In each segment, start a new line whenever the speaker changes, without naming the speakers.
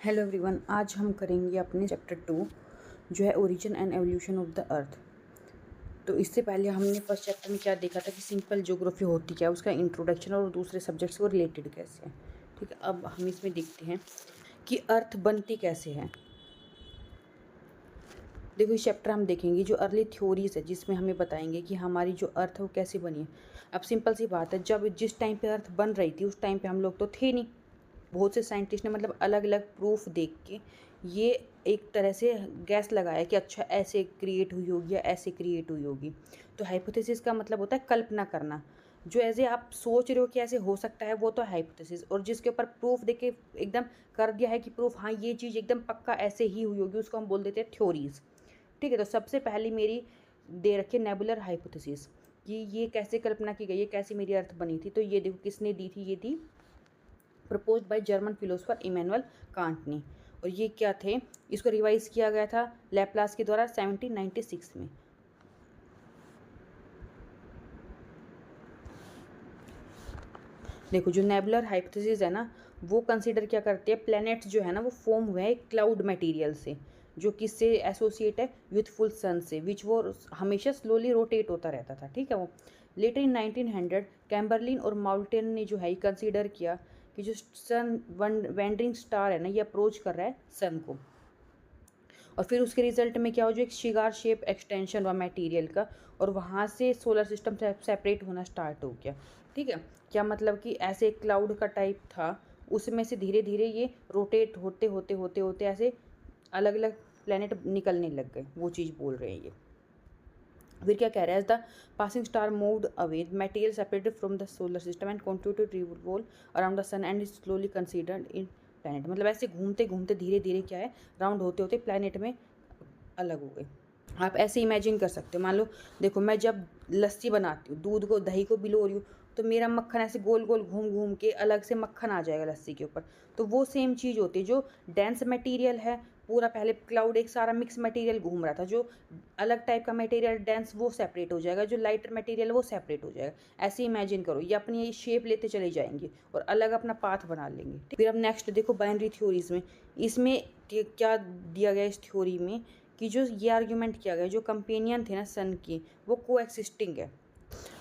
Hello everyone, आज हम करेंगे अपने चैप्टर 2 जो है origin and evolution of the earth. तो इससे पहले हमने फर्स्ट चैप्टर में क्या देखा था कि सिंपल ज्योग्राफी होती क्या है, उसका इंट्रोडक्शन और दूसरे सब्जेक्ट्स को रिलेटेड कैसे है। ठीक है, अब हम इसमें देखते हैं कि अर्थ बनती कैसे है। देखो, इस चैप्टर हम देखेंगे जो अर्ली थ्योरीज है जिसमें हमें बताएंगे कि हमारी जो अर्थ है वो कैसे बनी है। अब सिंपल सी बात है, जब जिस टाइम पे अर्थ बन रही थी उस टाइम पे हम लोग तो थे नहीं। बहुत से साइंटिस्ट ने मतलब अलग अलग प्रूफ देख के ये एक तरह से गैस लगाया कि अच्छा ऐसे क्रिएट हुई होगी या ऐसे क्रिएट हुई होगी। तो हाइपोथेसिस का मतलब होता है कल्पना करना। जो ऐसे आप सोच रहे हो कि ऐसे हो सकता है वो तो हाइपोथेसिस, और जिसके ऊपर प्रूफ देके एकदम कर दिया है कि प्रूफ हाँ ये चीज़ एकदम पक्का ऐसे ही हुई होगी, उसको हम बोल देते हैं थ्योरीज। ठीक है, तो सबसे पहली मेरी दे रखी है नेबुलर हाइपोथेसिस कि ये कैसे कल्पना की गई है, कैसे मेरी अर्थ बनी थी। तो ये देखो किसने दी थी, ये थी propose by German philosopher Immanuel Kant ने। और ये क्या थे, इसको रिवाइज किया गया था लैप्लास के द्वारा 1796 में। देखो, जो नेबुलर हाइपोथेसिस है ना, वो कंसीडर क्या करते हैं, प्लैनेट्स जो है ना वो फॉर्म हुए हैं क्लाउड मटेरियल से, जो किससे एसोसिएट है, यूथफुल सन से, विच वो हमेशा स्लोली रोटेट होता रहता था। ठीक है, वो लेटर इन 1900 कैम्बरलिन और माउल्टन ने जो है कंसीडर किया कि जो सन वेंडरिंग स्टार है ना, ये अप्रोच कर रहा है सन को। और फिर उसके रिजल्ट में क्या हो, जो एक शिगार शेप एक्सटेंशन हुआ मटेरियल का, और वहाँ से सोलर सिस्टम सेपरेट होना स्टार्ट हो गया। ठीक है, क्या मतलब कि ऐसे एक क्लाउड का टाइप था, उसमें से धीरे धीरे ये रोटेट होते होते होते होते ऐसे अलग अलग प्लेनेट निकलने लग गए, वो चीज़ बोल रहे हैं ये। फिर क्या कह रहा है, the passing star moved away material separated from the solar system and continue to revolve around the sun and is slowly considered in planet. मतलब ऐसे घूमते घूमते धीरे धीरे क्या है, राउंड होते होते प्लैनेट में अलग हो गए। आप ऐसे इमेजिन कर सकते हो, मान लो देखो मैं जब लस्सी बनाती हूँ, दूध को दही को बिलो रही हूँ, तो मेरा मक्खन ऐसे गोल गोल घूम घूम के अलग से मक्खन आ जाएगा लस्सी के ऊपर। तो वो सेम चीज़ होती है, जो डेंस मटेरियल है पूरा, पहले क्लाउड एक सारा मिक्स मटेरियल घूम रहा था, जो अलग टाइप का मटेरियल डेंस वो सेपरेट हो जाएगा, जो लाइटर मटेरियल वो सेपरेट हो जाएगा। ऐसे इमेजिन करो, ये अपनी ये शेप लेते चले जाएंगे और अलग अपना पाथ बना लेंगे। फिर अब नेक्स्ट देखो बाइनरी थ्योरीज में, इसमें क्या दिया गया इस थ्योरी में कि जो ये आर्ग्यूमेंट किया गया, जो कंपेनियन थे ना सन की, वो को एक्सिस्टिंग है।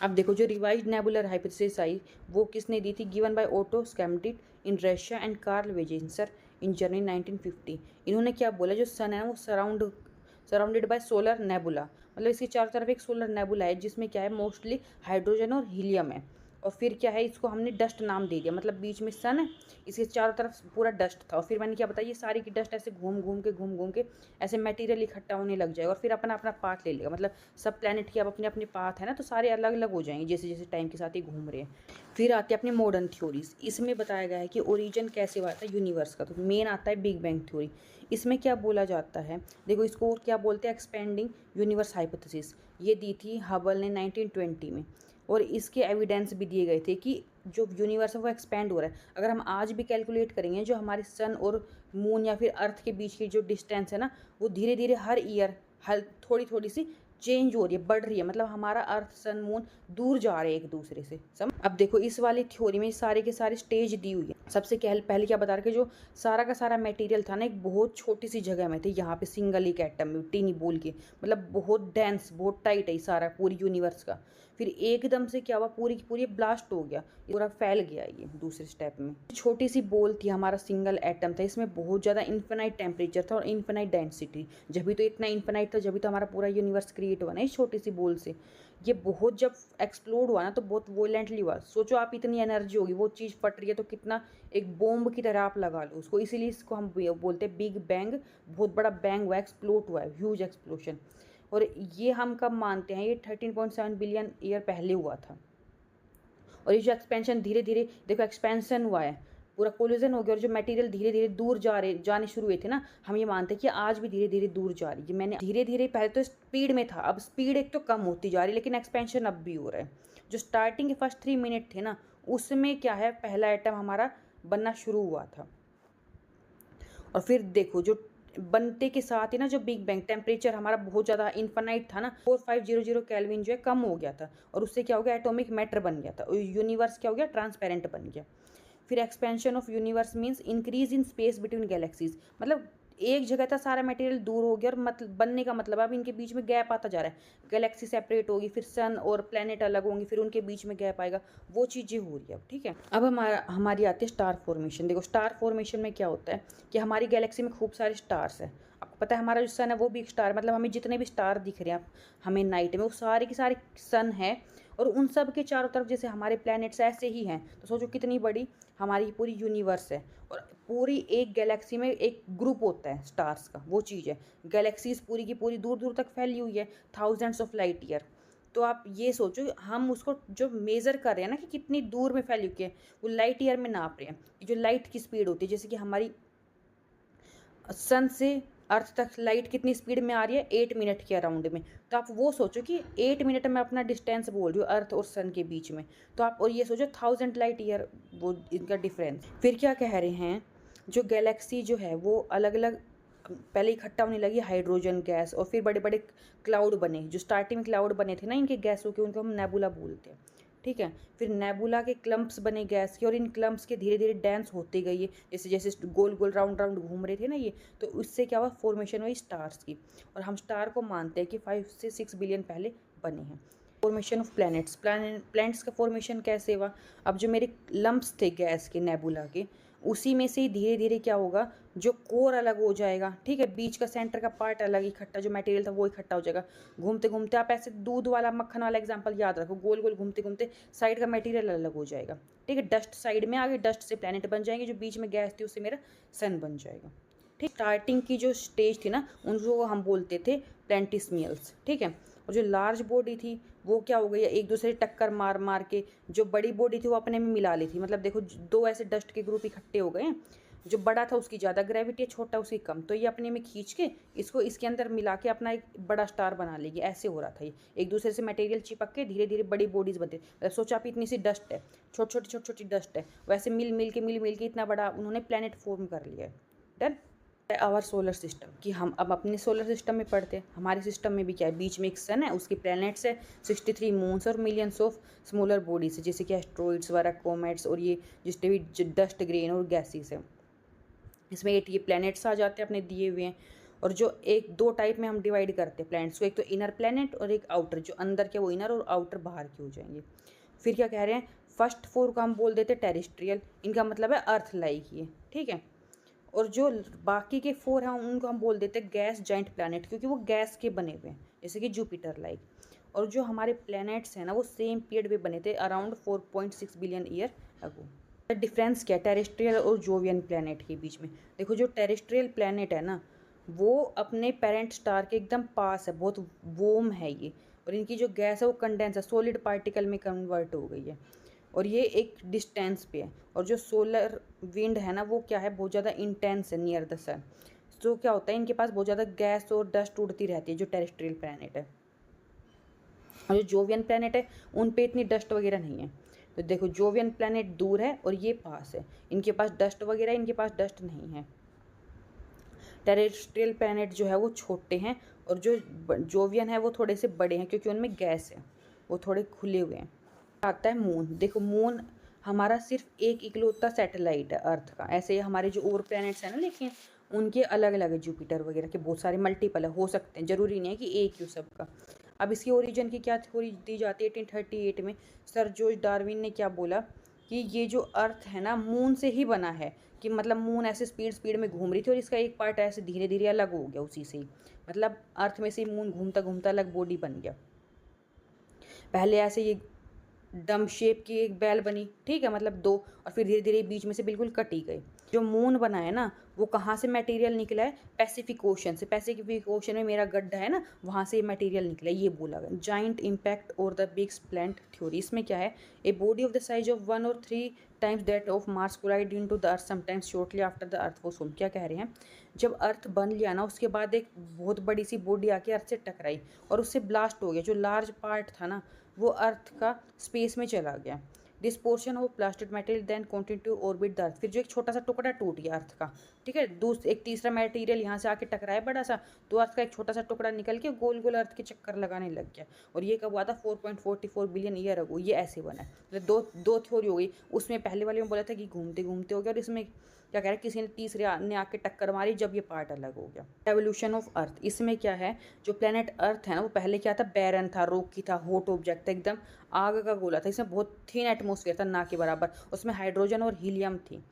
अब देखो, जो रिवाइज्ड नेबुलर हाइपोथेसिस आई वो किसने दी थी, given by Otto Schmidt in Russia and Karl Weizsacker in Germany 1950। इन्होंने क्या बोला, जो सन है वो सराउंडेड बाय सोलर नेबुला, मतलब इसके चारों तरफ एक सोलर नेबुला है जिसमें क्या है, मोस्टली हाइड्रोजन और हीलियम है। और फिर क्या है, इसको हमने डस्ट नाम दे दिया, मतलब बीच में सन है, इसके चारों तरफ पूरा डस्ट था। और फिर मैंने क्या बताया, ये सारी की डस्ट ऐसे घूम घूम के ऐसे मटेरियल इकट्ठा होने लग जाएगा और फिर अपना अपना पाथ ले लेगा। मतलब सब प्लैनेट के अब अपने अपने पाथ है ना, तो सारे अलग अलग हो जाएंगे जैसे जैसे टाइम के साथ ही घूम रहे हैं। फिर आते हैं अपने मॉडर्न थ्योरीज। इसमें बताया गया है कि ओरिजिन कैसे हुआ था यूनिवर्स का। तो मेन आता है बिग बैंग थ्योरी। इसमें क्या बोला जाता है, देखो इसको क्या बोलते हैं, एक्सपेंडिंग यूनिवर्स हाइपोथेसिस। ये दी थी हबल ने 1920 में, और इसके एविडेंस भी दिए गए थे कि जो यूनिवर्स है वो एक्सपेंड हो रहा है। अगर हम आज भी कैलकुलेट करेंगे, जो हमारे सन और मून या फिर अर्थ के बीच की जो डिस्टेंस है ना, वो धीरे धीरे हर ईयर हर थोड़ी थोड़ी सी चेंज हो रही है, बढ़ रही है। मतलब हमारा अर्थ सन मून दूर जा रहे हैं एक दूसरे से, समझ। अब देखो इस वाली थ्योरी में सारे के सारे स्टेज दी हुई है। सबसे पहले क्या बता रहे, जो सारा का सारा मटेरियल था ना, एक बहुत छोटी सी जगह में थे, यहाँ पे सिंगल एक एटम में टीनी बोल के, मतलब बहुत डेंस बहुत टाइट है सारा पूरी यूनिवर्स का। फिर एकदम से क्या हुआ, पूरी की पूरी ब्लास्ट हो गया, पूरा फैल गया ये दूसरे स्टेप में। छोटी सी बॉल थी, हमारा सिंगल एटम था, इसमें बहुत ज़्यादा इन्फिनाइट टेम्परेचर था और इन्फिनाइट डेंसिटी। जब भी तो इतना इन्फिनाइट था, जब भी तो हमारा पूरा यूनिवर्स क्रिएट हुआ ना इस छोटी सी बॉल से। ये बहुत जब एक्सप्लोड हुआ ना तो बहुत वोलेंटली हुआ। सोचो आप, इतनी एनर्जी होगी, वो चीज़ फट रही है तो कितना एक बॉम्ब की तरह आप लगा लो उसको। इसीलिए इसको हम बोलते हैं बिग बैंग। बहुत बड़ा बैंग हुआ, एक्सप्लोड हुआ है, ह्यूज एक्सप्लोशन। और ये हम कब मानते हैं, ये 13.7 बिलियन ईयर पहले हुआ था। और ये जो एक्सपेंशन धीरे धीरे देखो एक्सपेंशन हुआ है, पूरा कोलिजन हो गया, और जो मटेरियल धीरे धीरे दूर जाने शुरू हुए थे ना, हम ये मानते हैं कि आज भी धीरे धीरे दूर जा रही है। मैंने धीरे धीरे, पहले तो स्पीड में था, अब स्पीड एक तो कम होती जा रही है, लेकिन एक्सपेंशन अब भी हो रहा है। जो स्टार्टिंग के फर्स्ट 3 मिनट थे ना, उसमें क्या है, पहला आइटम हमारा बनना शुरू हुआ था। और फिर देखो, जो बनते के साथ ही ना, जो बिग बैंग टेम्परेचर हमारा बहुत ज़्यादा इन्फानाइट था ना, 4500 केल्विन जो है कम हो गया था, और उससे क्या हो गया, एटॉमिक मैटर बन गया था, और यूनिवर्स क्या हो गया, ट्रांसपेरेंट बन गया। फिर expansion of universe means increase in space between galaxies, मतलब एक जगह था सारा मटेरियल दूर हो गया और मतलब बनने का मतलब अब इनके बीच में गैप आता जा रहा है, गैलेक्सी सेपरेट होगी, फिर सन और प्लेनेट अलग होंगे, फिर उनके बीच में गैप आएगा, वो चीज़ें हो रही है अब। ठीक है, अब हमारी आती है स्टार फॉर्मेशन। देखो स्टार फॉर्मेशन में क्या होता है कि हमारी गैलेक्सी में खूब सारे स्टार्स हैं। आपको पता है हमारा जो सन है वो भी एक स्टार, मतलब हमें जितने भी स्टार दिख रहे हैं हमें नाइट में, वो सारे के सारे सन है, और उन सब के चारों तरफ जैसे हमारे प्लैनेट्स ऐसे ही हैं। तो सोचो कितनी बड़ी हमारी पूरी यूनिवर्स है, और पूरी एक गैलेक्सी में एक ग्रुप होता है स्टार्स का, वो चीज़ है। गैलेक्सीज पूरी की पूरी दूर दूर तक फैली हुई है, थाउजेंड्स ऑफ लाइट ईयर। तो आप ये सोचो हम उसको जो मेज़र कर रहे हैं ना कि कितनी दूर में फैली हुई है, वो लाइट ईयर में नाप रहे हैं। जो लाइट की स्पीड होती है, जैसे कि हमारी सन से अर्थ तक लाइट कितनी स्पीड में आ रही है, 8 मिनट के अराउंड में। तो आप वो सोचो कि 8 मिनट में अपना डिस्टेंस बोल रही हो अर्थ और सन के बीच में, तो आप और ये सोचो 1000 लाइट ईयर वो इनका डिफरेंस। फिर क्या कह रहे हैं, जो गैलेक्सी जो है वो अलग अलग पहले इकट्ठा होने लगी हाइड्रोजन गैस, और फिर बड़े बड़े क्लाउड बने। जो स्टार्टिंग में क्लाउड बने थे ना इनके गैसों के, उनको हम नेबुला बोलते हैं। ठीक है, फिर नेबुला के क्लम्प्स बने गैस के, और इन क्लम्प्स के धीरे धीरे डेंस होते गई है, जैसे जैसे गोल गोल राउंड राउंड घूम रहे थे ना ये, तो उससे क्या हुआ, फॉर्मेशन हुई स्टार्स की। और हम स्टार को मानते हैं कि 5 से 6 बिलियन पहले बने हैं। फॉर्मेशन ऑफ प्लैनेट्स, प्लैनेट्स का फॉर्मेशन कैसे हुआ, अब जो मेरे लम्प्स थे गैस के नेबुला के, उसी में से ही धीरे धीरे क्या होगा, जो कोर अलग हो जाएगा। ठीक है, बीच का सेंटर का पार्ट अलग इकट्ठा, जो मटेरियल था वो इकट्ठा हो जाएगा। घूमते घूमते आप ऐसे दूध वाला मक्खन वाला एग्जांपल याद रखो, गोल गोल घूमते घूमते साइड का मटेरियल अलग हो जाएगा। ठीक है, डस्ट साइड में आगे, डस्ट से प्लैनेट बन जाएंगे, जो बीच में गैस थी उससे मेरा सन बन जाएगा। ठीक, स्टार्टिंग की जो स्टेज थी ना उनको हम बोलते थे प्लेंटिस्मियल्स। ठीक है, और जो लार्ज बॉडी थी वो क्या हो गई, एक दूसरे टक्कर मार मार के जो बड़ी बॉडी थी वो अपने में मिला ली थी। मतलब देखो दो ऐसे डस्ट के ग्रुप इकट्ठे हो गए हैं, जो बड़ा था उसकी ज़्यादा ग्रेविटी है, छोटा उसकी कम, तो ये अपने में खींच के इसको इसके अंदर मिला के अपना एक बड़ा स्टार बना लेगी। ऐसे हो रहा था ये, एक दूसरे से मटेरियल चिपक के धीरे धीरे बड़ी बॉडीज बनती है। मतलब सोचा आप इतनी सी डस्ट है, छोटी छोटी डस्ट है, वैसे मिल मिल के इतना बड़ा उन्होंने प्लेनेट फॉर्म कर लिया है। डन। आवर सोलर सिस्टम, कि हम अब अपने सोलर सिस्टम में पढ़ते हैं। हमारे सिस्टम में भी क्या है, बीच में एक सन है, उसके प्लैनेट्स है 63 मून्स और मिलियंस ऑफ स्मॉलर बॉडीज है, जैसे कि एस्ट्रॉइड्स वगैरह, कोमेट्स, और ये जितने भी डस्ट ग्रेन और गैसेस है। इसमें 8 ये प्लैनेट्स आ जाते हैं अपने दिए हुए हैं। और जो एक दो टाइप में हम डिवाइड करते हैं प्लैनेट्स को, एक तो इनर प्लैनेट और एक आउटर, जो अंदर के वो इनर और आउटर बाहर के हो जाएंगे। फिर क्या कह रहे हैं, फर्स्ट 4 को हम बोल देते हैं टेरेस्ट्रियल, इनका मतलब है अर्थ लाइक ये। ठीक है, और जो बाकी के 4 हैं उनको हम बोल देते हैं गैस जाइंट प्लैनेट, क्योंकि वो गैस के बने हुए हैं, जैसे कि जुपिटर लाइक। और जो हमारे प्लैनेट्स हैं ना वो सेम पीरियड में बने थे, around 4.6 billion year ago. Difference क्या है टेरेस्ट्रियल और जोवियन प्लैनेट के बीच में, देखो जो टेरेस्ट्रियल प्लैनेट है ना वो अपने पेरेंट स्टार के एकदम पास है, बहुत वोम है ये, और इनकी जो गैस है वो कंडेंस है, सॉलिड पार्टिकल में कन्वर्ट हो गई है, और ये एक डिस्टेंस पे है। और जो सोलर विंड है ना वो क्या है, बहुत ज़्यादा इंटेंस है नियर द सन। तो क्या होता है, इनके पास बहुत ज़्यादा गैस और डस्ट उड़ती रहती है, जो टेरेस्ट्रियल प्लैनेट है। और जो जोवियन प्लैनेट है उन पे इतनी डस्ट वगैरह नहीं है। तो देखो जोवियन प्लैनेट दूर है और ये पास है, इनके पास डस्ट वगैरह, इनके पास डस्ट नहीं है। टेरेस्ट्रियल प्लैनेट जो है वो छोटे हैं, और जो जोवियन है वो थोड़े से बड़े हैं, क्योंकि उनमें गैस है, वो थोड़े खुले हुए हैं। आता है मून, देखो मून हमारा सिर्फ एक इकलौता सैटेलाइट है अर्थ का। ऐसे ही हमारे जो और प्लैनेट्स हैं ना, लेकिन उनके अलग अलग है, जुपिटर वगैरह के बहुत सारे मल्टीपल है, हो सकते हैं, जरूरी नहीं है कि एक ही सबका। अब इसकी ओरिजिन की क्या थ्योरी दी जाती है, 1838 में सर जॉर्ज डार्विन ने क्या बोला कि ये जो अर्थ है ना मून से ही बना है, कि मतलब मून ऐसे स्पीड में घूम रही थी और इसका एक पार्ट ऐसे धीरे धीरे अलग हो गया उसी से ही, मतलब अर्थ में से मून घूमता घूमता अलग बॉडी बन गया। पहले ऐसे ये डम शेप की एक बैल बनी, ठीक है, मतलब 2, और फिर धीरे धीरे बीच में से बिल्कुल कटी गई। जो मून बना है ना वो कहाँ से मटेरियल निकला है, पैसिफिक ओशन से। पैसिफिक ओशन में मेरा गड्ढा है ना, वहाँ से मटेरियल निकला है, ये बोला गया। जाइंट इम्पैक्ट और द बिग स्प्लिंट थ्योरी, इसमें क्या है, a body of the size of 1 और 3 times that of Mars collide into the earth sometimes shortly after the earth was form. क्या कह रहे हैं, जब अर्थ बन लिया ना उसके बाद एक बहुत बड़ी सी बॉडी आके अर्थ से टकराई और उससे ब्लास्ट हो गया। जो लार्ज पार्ट था ना वो अर्थ का स्पेस में चला गया, this portion of plastic material then continue to orbit the earth. फिर जो एक छोटा सा टुकड़ा टूट गया अर्थ का, ठीक है, एक तीसरा मटेरियल यहाँ से आके टकराया बड़ा सा, तो अर्थ का एक छोटा सा टुकड़ा निकल के गोल गोल अर्थ के चक्कर लगाने लग गया। और ये कब हुआ था? 4.44 बिलियन ईयर अगो। ये ऐसे बना है। मतलब दो थ्योरी हो गई। उसमें पहले वाले में बोला था कि घूमते घूमते हो गया, और इसमें क्या कह रहा है, किसी ने तीसरे ने आके टक्कर मारी जब ये पार्ट अलग हो गया। एवोल्यूशन ऑफ अर्थ, इसमें क्या है, जो प्लेनेट अर्थ है ना वो पहले क्या था, बैरन था, रोकी था, हॉट ऑब्जेक्ट था, एकदम आग का गोला था, इसमें बहुत थिन एटमॉस्फेयर था, ना के बराबर, उसमें हाइड्रोजन और हीलियम थी।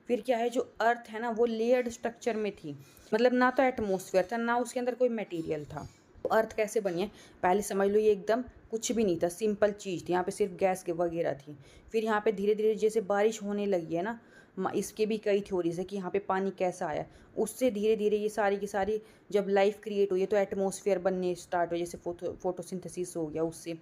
फिर क्या है, जो अर्थ है ना वो लेयर्ड स्ट्रक्चर में थी, मतलब ना तो एटमॉस्फेयर था ना उसके अंदर कोई मटेरियल था। तो अर्थ कैसे बनी है, पहले समझ लो ये एकदम कुछ भी नहीं था, सिंपल चीज़ थी, यहाँ पे सिर्फ गैस के वगैरह थी। फिर यहाँ पे धीरे धीरे जैसे बारिश होने लगी है ना, इसके भी कई थ्योरीज है कि यहाँ पे पानी कैसा आया, उससे धीरे धीरे ये सारी की सारी जब लाइफ क्रिएट हुई है तो एटमॉस्फेयर बनने स्टार्ट हुई, जैसे फोटोसिंथेसिस हो गया, उससे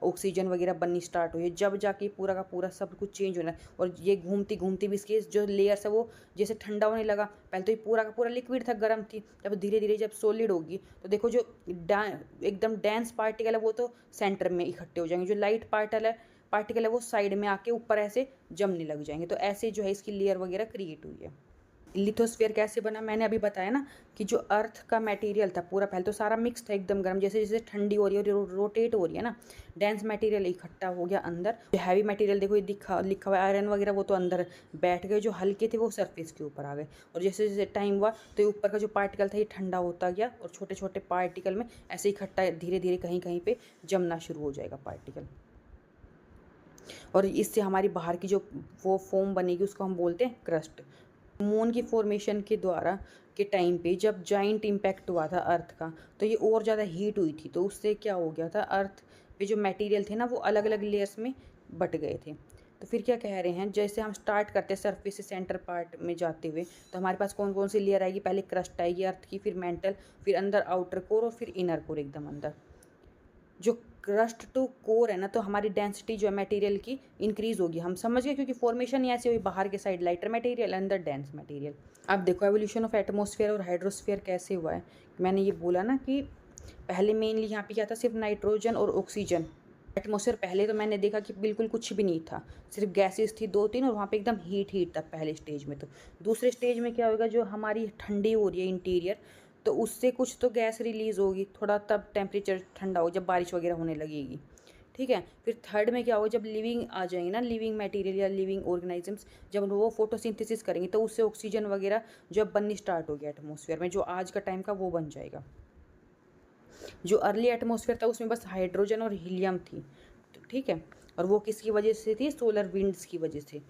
ऑक्सीजन वगैरह बननी स्टार्ट हुई है, जब जाके पूरा का पूरा सब कुछ चेंज होना है। और ये घूमती घूमती भी इसके जो लेयर्स है वो जैसे ठंडा होने लगा। पहले तो ये पूरा का पूरा लिक्विड था, गर्म थी, जब धीरे धीरे जब सॉलिड होगी तो देखो जो एकदम डेंस पार्टिकल है वो तो सेंटर में इकट्ठे हो जाएंगे, जो लाइट पार्टिकल है वो साइड में आके ऊपर ऐसे जमने लग जाएंगे। तो ऐसे जो है इसकी लेयर वगैरह क्रिएट हुई है। लिथोस्फीयर कैसे बना, मैंने अभी बताया ना कि जो अर्थ का मटेरियल था पूरा पहले तो सारा मिक्स था, एकदम गर्म, जैसे जैसे ठंडी हो रही है और रोटेट हो रही है ना, डेंस मटेरियल इकट्ठा हो गया अंदर। जो हैवी मटेरियल देखो ये लिखा हुआ है आयरन वगैरह, वो तो अंदर बैठ गए, जो हल्के थे वो सरफेस के ऊपर आ गए। और जैसे जैसे टाइम हुआ तो ये ऊपर का जो पार्टिकल था ये ठंडा होता गया, और छोटे छोटे पार्टिकल में ऐसे इकट्ठा धीरे धीरे कहीं कहीं पर जमना शुरू हो जाएगा पार्टिकल। और इससे हमारी बाहर की जो वो फोम बनेगी उसको हम बोलते हैं क्रस्ट। मून की फॉर्मेशन के द्वारा के टाइम पे जब जाइंट इम्पैक्ट हुआ था अर्थ का, तो ये और ज़्यादा हीट हुई थी, तो उससे क्या हो गया था, अर्थ पे जो मटेरियल थे ना वो अलग अलग लेयर्स में बट गए थे। तो फिर क्या कह रहे हैं, जैसे हम स्टार्ट करते हैं सरफेस से सेंटर पार्ट में जाते हुए, तो हमारे पास कौन कौन सी लेयर आएगी, पहले क्रस्ट आएगी अर्थ की, फिर मेंटल, फिर अंदर आउटर कोर, और फिर इनर कोर एकदम अंदर। जो क्रस्ट टू कोर है ना, तो हमारी डेंसिटी जो है मटेरियल की इंक्रीज होगी, हम समझ गए, क्योंकि फॉर्मेशन ही ऐसी हुई, बाहर के साइड लाइटर मटेरियल, अंदर डेंस मटेरियल। अब देखो एवोल्यूशन ऑफ एटमॉस्फेयर और हाइड्रोस्फीयर कैसे हुआ है। मैंने ये बोला ना कि पहले मेनली यहाँ पे क्या था, सिर्फ नाइट्रोजन और ऑक्सीजन। एटमॉस्फेयर पहले तो मैंने देखा कि बिल्कुल कुछ भी नहीं था, सिर्फ गैसेस थी 2-3, और वहाँ पे एकदम हीट था पहले स्टेज में। तो दूसरे स्टेज में क्या होगा, जो हमारी ठंडी हो रही है इंटीरियर, तो उससे कुछ तो गैस रिलीज़ होगी थोड़ा, तब टेम्परेचर ठंडा हो जब बारिश वगैरह होने लगेगी, ठीक है। फिर थर्ड में क्या होगा, जब लिविंग आ जाएंगे ना, लिविंग मटेरियल या लिविंग ऑर्गेनिजम्स, जब वो फोटोसिंथेसिस करेंगे तो उससे ऑक्सीजन वगैरह जब बननी स्टार्ट हो गया एटमॉस्फेयर में, जो आज का टाइम का वो बन जाएगा। जो अर्ली एटमॉस्फेयर था उसमें बस हाइड्रोजन और हीलियम थी, ठीक है, और वो किसकी वजह से थी, सोलर विंड्स की वजह से।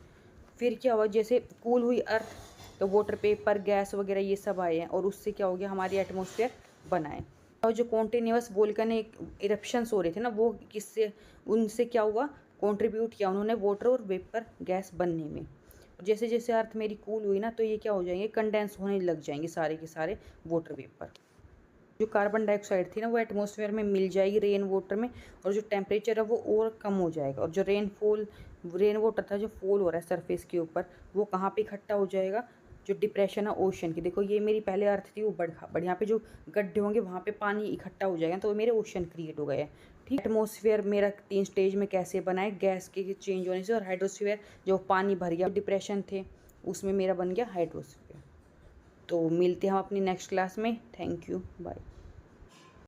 फिर क्या हुआ, जैसे कूल हुई अर्थ तो वाटर पेपर गैस वगैरह ये सब आए हैं, और उससे क्या हो गया, हमारी एटमॉस्फेयर बनाए। और जो कॉन्टिन्यूस वोल्केनिक इरप्शंस हो रहे थे ना, वो किससे, उनसे क्या हुआ, कंट्रीब्यूट किया उन्होंने वाटर और वेपर गैस बनने में। जैसे जैसे अर्थ मेरी कूल हुई ना, तो ये क्या हो जाएंगे, कंडेंस होने लग जाएंगे सारे के सारे वाटर वेपर। जो कार्बन डाइऑक्साइड थी ना वो एटमॉस्फेयर में मिल जाएगी रेन वाटर में, और जो टेम्परेचर है वो और कम हो जाएगा। और जो रेन वाटर था जो फॉल हो रहा है सरफेस के ऊपर, वो कहाँ पे इकट्ठा हो जाएगा, जो डिप्रेशन है ओशन की, देखो ये मेरी पहले अर्थ थी वो बट यहाँ पे जो गड्ढे होंगे वहाँ पे पानी इकट्ठा हो जाएगा, तो वो मेरे ओशन क्रिएट हो गए हैं, ठीक। एटमॉस्फेयर मेरा 3 स्टेज में कैसे बनाए, गैस के चेंज होने से, और हाइड्रोस्फीयर जो पानी भर गया डिप्रेशन थे उसमें मेरा बन गया हाइड्रोस्फीयर। तो मिलते हैं हम अपनी नेक्स्ट क्लास में। Thank you, bye.